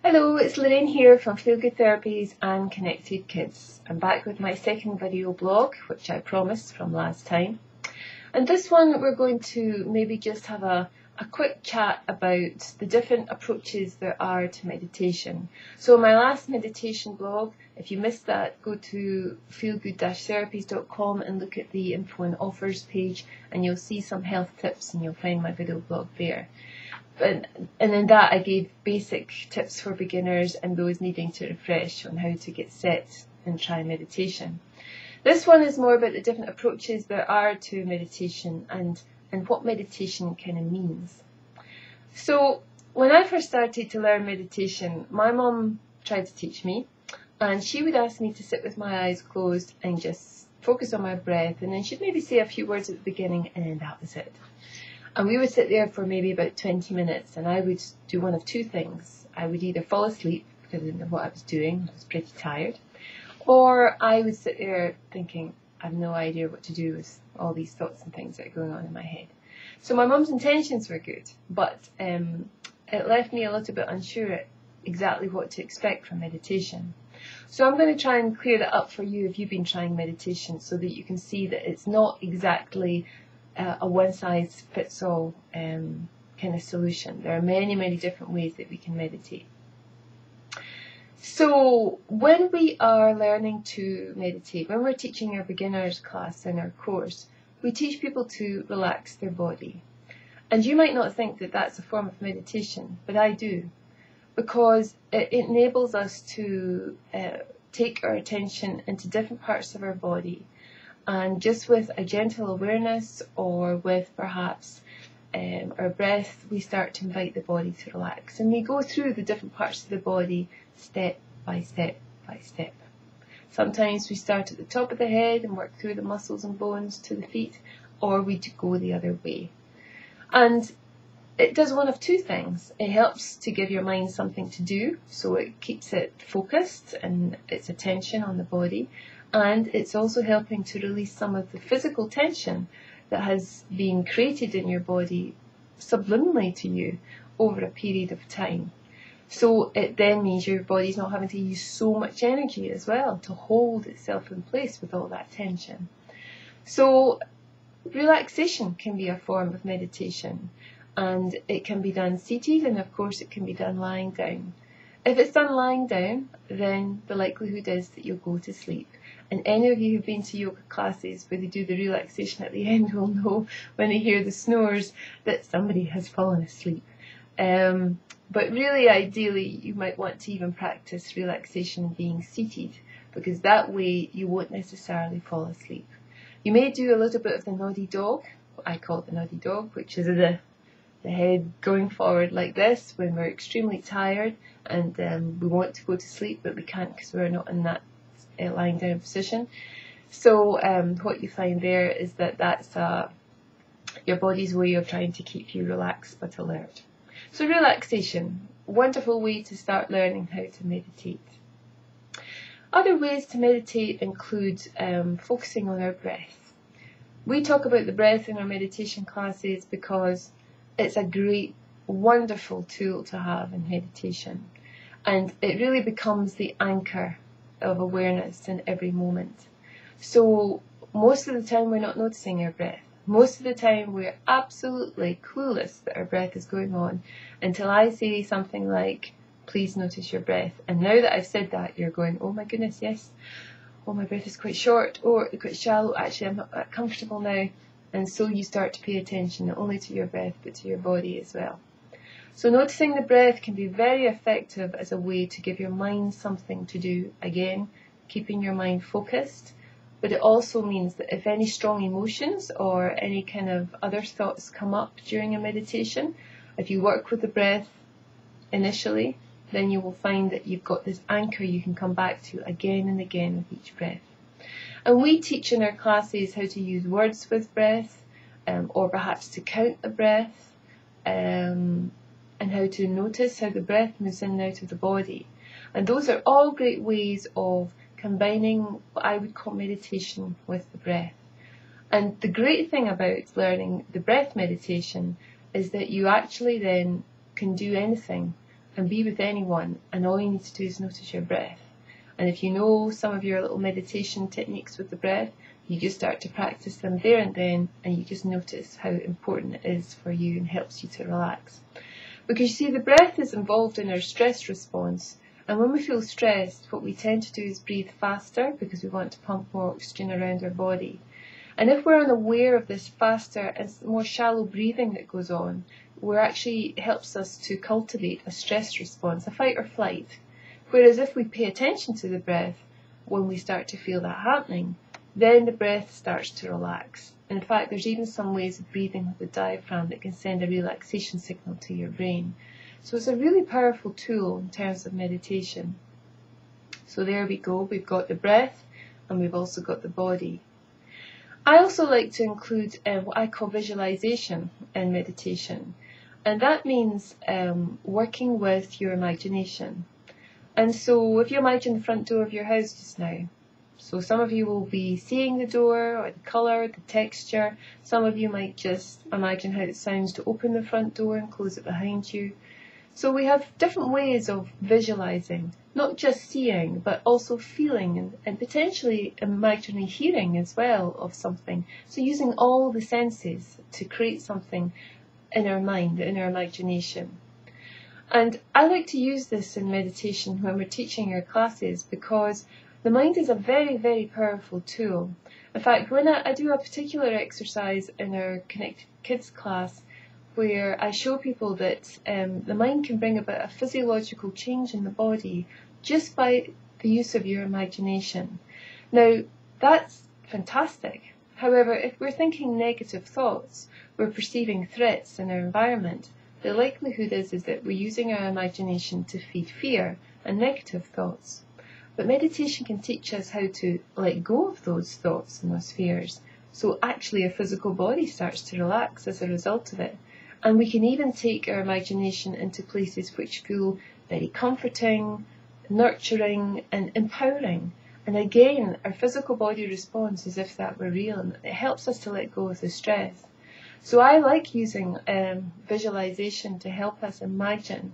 Hello, it's Lorraine here from Feel Good Therapies and Connected Kids. I'm back with my second video blog, which I promised from last time. And this one we're going to maybe just have a quick chat about the different approaches there are to meditation. So my last meditation blog, if you missed that, go to feelgood-therapies.com and look at the info and offers page and you'll see some health tips and you'll find my video blog there. And in that I gave basic tips for beginners and those needing to refresh on how to get set and try meditation. This one is more about the different approaches there are to meditation and what meditation kind of means. So when I first started to learn meditation, my mum tried to teach me, and she would ask me to sit with my eyes closed and just focus on my breath, and then she'd maybe say a few words at the beginning and then that was it. And we would sit there for maybe about 20 minutes and I would do one of two things. I would either fall asleep because I didn't know what I was doing, I was pretty tired, or I would sit there thinking, I have no idea what to do with all these thoughts and things that are going on in my head. So my mum's intentions were good, but it left me a little bit unsure exactly what to expect from meditation. So I'm going to try and clear that up for you if you've been trying meditation so that you can see that it's not exactly a one-size-fits-all kind of solution. There are many, many different ways that we can meditate. So when we are learning to meditate, when we're teaching our beginners class in our course, we teach people to relax their body. And you might not think that that's a form of meditation, but I do, because it enables us to take our attention into different parts of our body. And just with a gentle awareness or with perhaps our breath, we start to invite the body to relax. And we go through the different parts of the body step by step by step. Sometimes we start at the top of the head and work through the muscles and bones to the feet, or we go the other way. And it does one of two things. It helps to give your mind something to do, so it keeps it focused and its attention on the body. And it's also helping to release some of the physical tension that has been created in your body subliminally to you over a period of time. So it then means your body's not having to use so much energy as well to hold itself in place with all that tension. So relaxation can be a form of meditation, and it can be done seated, and of course it can be done lying down. If it's done lying down, then the likelihood is that you'll go to sleep. And any of you who've been to yoga classes where they do the relaxation at the end will know when they hear the snores that somebody has fallen asleep. But really, ideally, you might want to even practice relaxation being seated, because that way you won't necessarily fall asleep. You may do a little bit of the noddy dog. I call it the noddy dog, which is the head going forward like this when we're extremely tired and we want to go to sleep, but we can't because we're not in that lying down position. So what you find there is that that's your body's way of trying to keep you relaxed but alert. So relaxation, wonderful way to start learning how to meditate. Other ways to meditate include focusing on our breath. We talk about the breath in our meditation classes because it's a great, wonderful tool to have in meditation. And it really becomes the anchor of awareness in every moment. So most of the time we're not noticing our breath. Most of the time we're absolutely clueless that our breath is going on until I say something like, please notice your breath. And now that I've said that, you're going, oh my goodness, yes. Oh, my breath is quite short or quite shallow. Actually, I'm not that comfortable now. And so you start to pay attention not only to your breath but to your body as well. So noticing the breath can be very effective as a way to give your mind something to do. Again, keeping your mind focused. But it also means that if any strong emotions or any kind of other thoughts come up during a meditation, if you work with the breath initially, then you will find that you've got this anchor you can come back to again and again with each breath. And we teach in our classes how to use words with breath, or perhaps to count the breath, and how to notice how the breath moves in and out of the body. And those are all great ways of combining what I would call meditation with the breath. And the great thing about learning the breath meditation is that you actually then can do anything and be with anyone, and all you need to do is notice your breath. And if you know some of your little meditation techniques with the breath, you just start to practice them there and then, and you just notice how important it is for you and helps you to relax. Because you see, the breath is involved in our stress response, and when we feel stressed, what we tend to do is breathe faster because we want to pump more oxygen around our body. And if we're unaware of this faster and more shallow breathing that goes on, it actually helps us to cultivate a stress response, a fight or flight. Whereas if we pay attention to the breath, when we start to feel that happening, then the breath starts to relax. In fact, there's even some ways of breathing with the diaphragm that can send a relaxation signal to your brain. So it's a really powerful tool in terms of meditation. So there we go, we've got the breath and we've also got the body. I also like to include what I call visualization in meditation. And that means working with your imagination. And so if you imagine the front door of your house just now, so some of you will be seeing the door or the colour, the texture. Some of you might just imagine how it sounds to open the front door and close it behind you. So we have different ways of visualising, not just seeing, but also feeling and potentially imagining hearing as well of something. So using all the senses to create something in our mind, in our imagination. And I like to use this in meditation when we're teaching our classes because the mind is a very, very powerful tool. In fact, when I do a particular exercise in our Connected Kids class where I show people that the mind can bring about a physiological change in the body just by the use of your imagination. Now, that's fantastic. However, if we're thinking negative thoughts, we're perceiving threats in our environment, the likelihood is that we're using our imagination to feed fear and negative thoughts. But meditation can teach us how to let go of those thoughts and those fears. So actually our physical body starts to relax as a result of it. And we can even take our imagination into places which feel very comforting, nurturing and empowering. And again, our physical body responds as if that were real, and it helps us to let go of the stress. So I like using visualization to help us imagine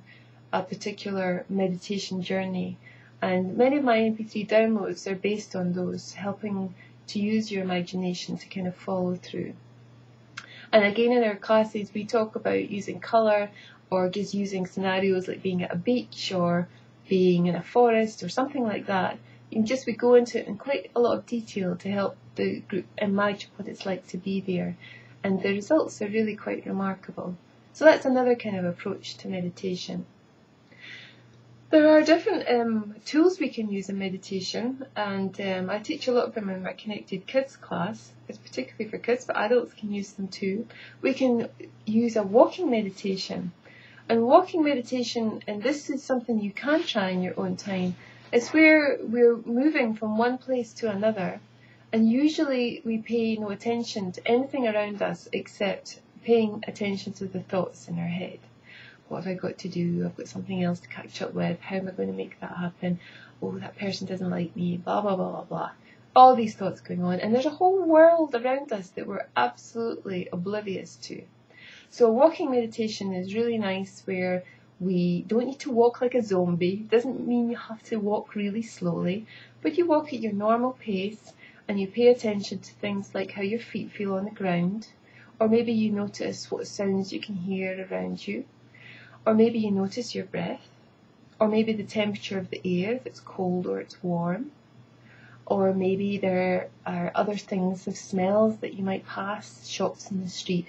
a particular meditation journey. And many of my MP3 downloads are based on those, helping to use your imagination to kind of follow through. And again, in our classes, we talk about using colour or just using scenarios like being at a beach or being in a forest or something like that. We go into it in quite a lot of detail to help the group imagine what it's like to be there. And the results are really quite remarkable. So that's another kind of approach to meditation. There are different tools we can use in meditation, and I teach a lot of them in my Connected Kids class. It's particularly for kids, but adults can use them too. We can use a walking meditation. And walking meditation, and this is something you can try in your own time, is where we're moving from one place to another. And usually we pay no attention to anything around us except paying attention to the thoughts in our head. What have I got to do? I've got something else to catch up with. How am I going to make that happen? Oh, that person doesn't like me. Blah, blah, blah, blah, blah. All these thoughts going on. And there's a whole world around us that we're absolutely oblivious to. So walking meditation is really nice where we don't need to walk like a zombie. It doesn't mean you have to walk really slowly, but you walk at your normal pace and you pay attention to things like how your feet feel on the ground, or maybe you notice what sounds you can hear around you. Or maybe you notice your breath, or maybe the temperature of the air, if it's cold or it's warm. Or maybe there are other things of smells that you might pass, shops in the street.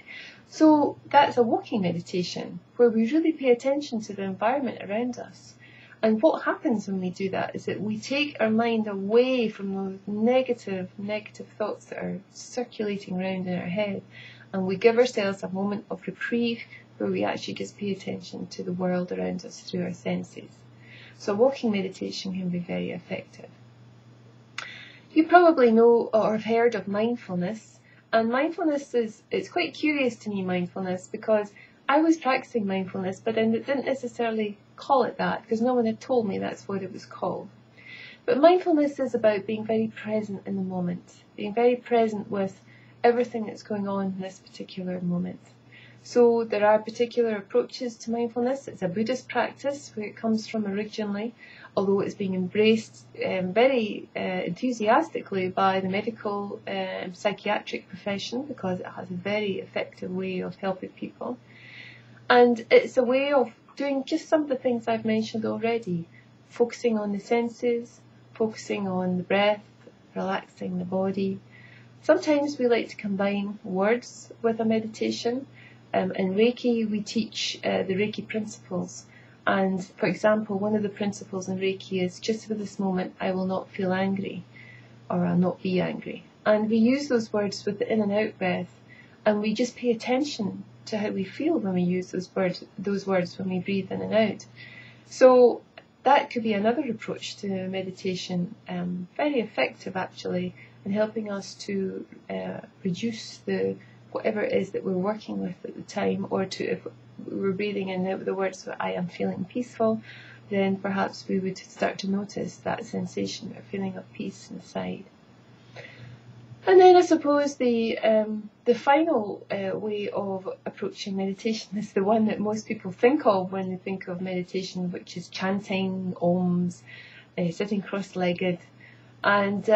So that's a walking meditation where we really pay attention to the environment around us. And what happens when we do that is that we take our mind away from those negative thoughts that are circulating around in our head, and we give ourselves a moment of reprieve where we actually just pay attention to the world around us through our senses. So walking meditation can be very effective. You probably know or have heard of mindfulness, and mindfulness it's quite curious to me, mindfulness, because I was practicing mindfulness but then it didn't necessarily call it that because no one had told me that's what it was called. But mindfulness is about being very present in the moment, being very present with everything that's going on in this particular moment. So there are particular approaches to mindfulness. It's a Buddhist practice where it comes from originally, although it's being embraced very enthusiastically by the medical psychiatric profession, because it has a very effective way of helping people. And it's a way of doing just some of the things I've mentioned already, focusing on the senses, focusing on the breath, relaxing the body. Sometimes we like to combine words with a meditation. In Reiki, we teach the Reiki principles. And for example, one of the principles in Reiki is, just for this moment, I will not feel angry, or I'll not be angry. And we use those words with the in and out breath, and we just pay attention to how we feel when we use those words when we breathe in and out. So that could be another approach to meditation, very effective actually, in helping us to reduce whatever it is that we're working with at the time, or to, if we're breathing in and out with the words, so I am feeling peaceful, then perhaps we would start to notice that sensation, that feeling of peace inside. And then I suppose the final way of approaching meditation is the one that most people think of when they think of meditation, which is chanting, ohms, sitting cross-legged. And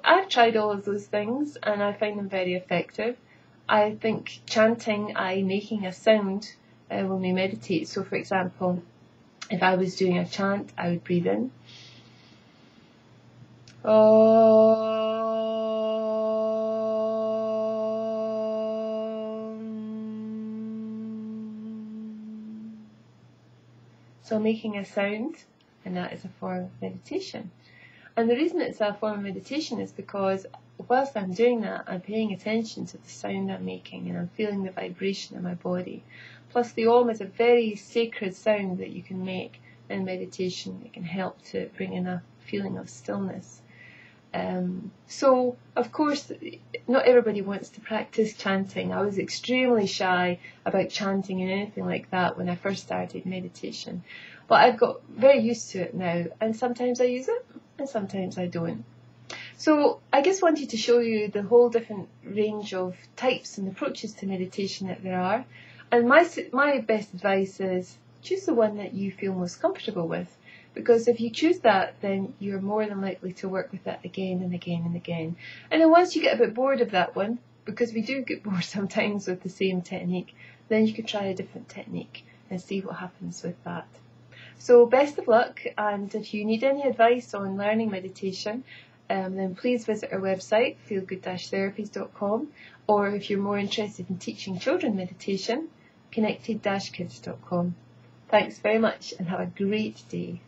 I've tried all of those things and I find them very effective. I think chanting, making a sound when we meditate. So for example, if I was doing a chant, I would breathe in. So making a sound, and that is a form of meditation. And the reason it's a form of meditation is because whilst I'm doing that, I'm paying attention to the sound I'm making, and I'm feeling the vibration in my body. Plus the Om is a very sacred sound that you can make in meditation. It can help to bring in a feeling of stillness. So, of course, not everybody wants to practice chanting. I was extremely shy about chanting and anything like that when I first started meditation. But I've got very used to it now, and sometimes I use it and sometimes I don't. So I just wanted to show you the whole different range of types and approaches to meditation that there are. And my best advice is choose the one that you feel most comfortable with. Because if you choose that, then you're more than likely to work with it again and again and again. And then once you get a bit bored of that one, because we do get bored sometimes with the same technique, then you can try a different technique and see what happens with that. So best of luck, and if you need any advice on learning meditation, then please visit our website, feelgood-therapies.com, or if you're more interested in teaching children meditation, connected-kids.com. Thanks very much and have a great day.